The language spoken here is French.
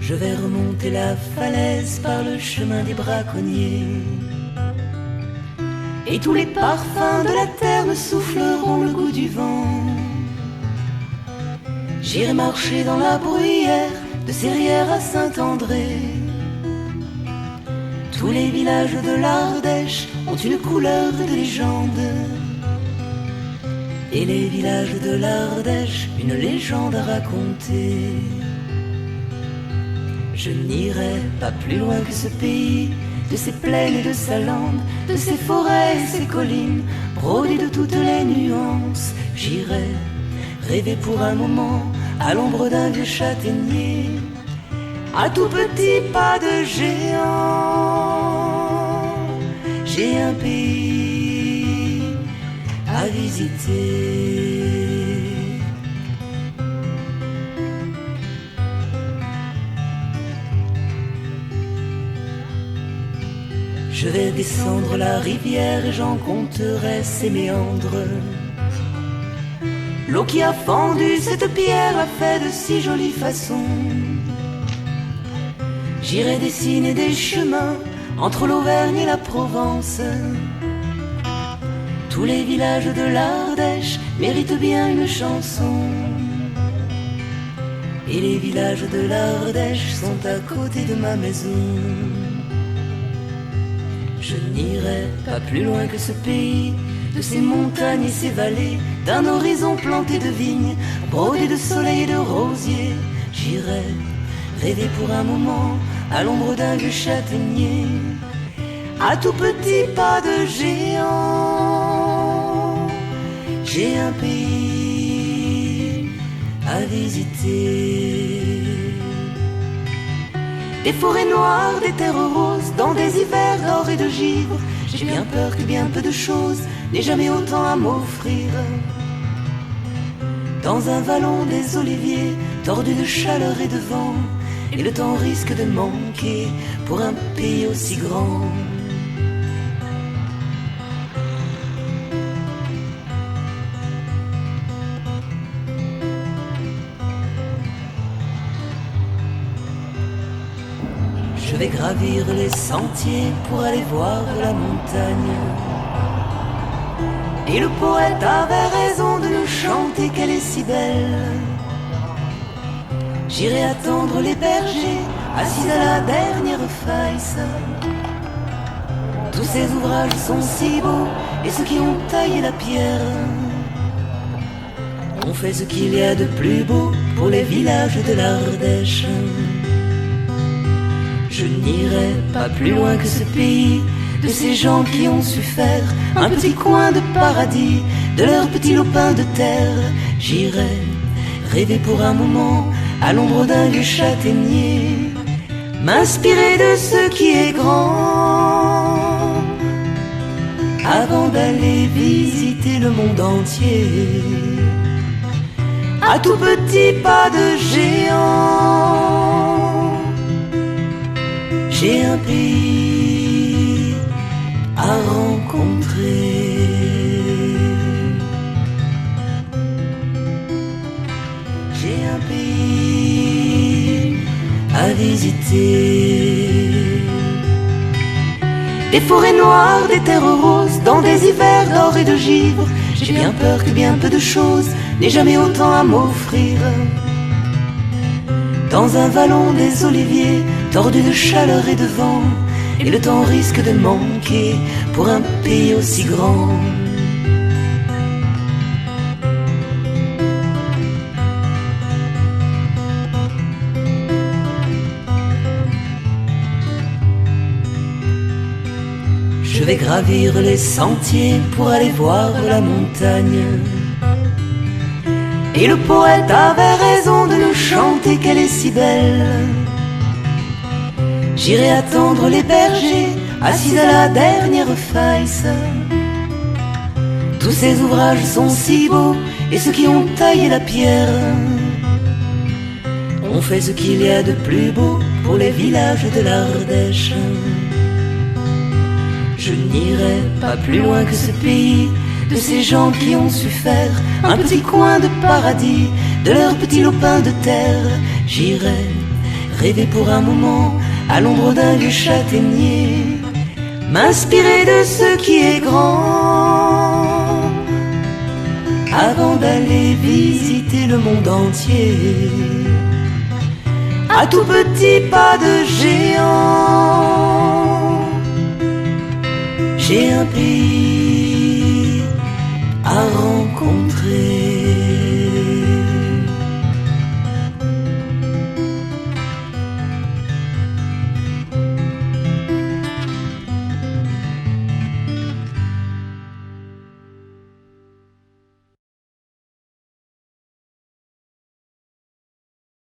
Je vais remonter la falaise par le chemin des braconniers. Et tous les parfums de la terre me souffleront le goût du vent. J'irai marcher dans la bruyère de Serrières à Saint-André. Tous les villages de l'Ardèche ont une couleur de légende. Et les villages de l'Ardèche, une légende à raconter. Je n'irai pas plus loin que ce pays, de ses plaines et de sa lande, de ses forêts et ses collines, brodées de toutes les nuances. J'irai rêver pour un moment à l'ombre d'un vieux châtaignier, à tout petit pas de géant. J'ai un pays à visiter. Je vais descendre la rivière et j'en compterai ses méandres. L'eau qui a fendu cette pierre a fait de si jolies façons. J'irai dessiner des chemins entre l'Auvergne et la Provence. Tous les villages de l'Ardèche méritent bien une chanson. Et les villages de l'Ardèche sont à côté de ma maison. Je n'irai pas plus loin que ce pays, de ses montagnes et ses vallées, d'un horizon planté de vignes, brodé de soleil et de rosiers. J'irai rêver pour un moment à l'ombre d'un vieux châtaignier, à tout petit pas de géant. J'ai un pays à visiter. Des forêts noires, des terres roses, dans des hivers d'or et de givre. J'ai bien peur que bien peu de choses n'aient jamais autant à m'offrir. Dans un vallon des oliviers, tordu de chaleur et de vent, et le temps risque de manquer pour un pays aussi grand. Je vais gravir les sentiers pour aller voir la montagne. Et le poète avait raison de nous chanter qu'elle est si belle. J'irai attendre les bergers, assis à la dernière faille. Tous ces ouvrages sont si beaux, et ceux qui ont taillé la pierre ont fait ce qu'il y a de plus beau pour les villages de l'Ardèche. Je n'irai pas plus loin que ce pays, de ces gens qui ont su faire un petit coin de paradis, de leur petit lopin de terre. J'irai rêver pour un moment à l'ombre d'un vieux châtaignier, m'inspirer de ce qui est grand, avant d'aller visiter le monde entier, à tout petit pas de géant. J'ai un pays à rencontrer. J'ai un pays à visiter. Des forêts noires, des terres roses, dans des hivers d'or et de givre. J'ai bien peur que bien peu de choses n'aient jamais autant à m'offrir. Dans un vallon des oliviers, tordu de chaleur et de vent, et le temps risque de manquer pour un pays aussi grand. Je vais gravir les sentiers pour aller voir la montagne. Et le poète avait raison de nous chanter qu'elle est si belle. J'irai attendre les bergers, assis à la dernière faille. Tous ces ouvrages sont si beaux, et ceux qui ont taillé la pierre ont fait ce qu'il y a de plus beau pour les villages de l'Ardèche. Je n'irai pas plus loin que ce pays, de ces gens qui ont su faire un petit coin de paradis, de leur petit lopin de terre. J'irai rêver pour un moment à l'ombre d'un vieux châtaignier, m'inspirer de ce qui est grand, avant d'aller visiter le monde entier, à tout petit pas de géant. J'ai un pays à rendre.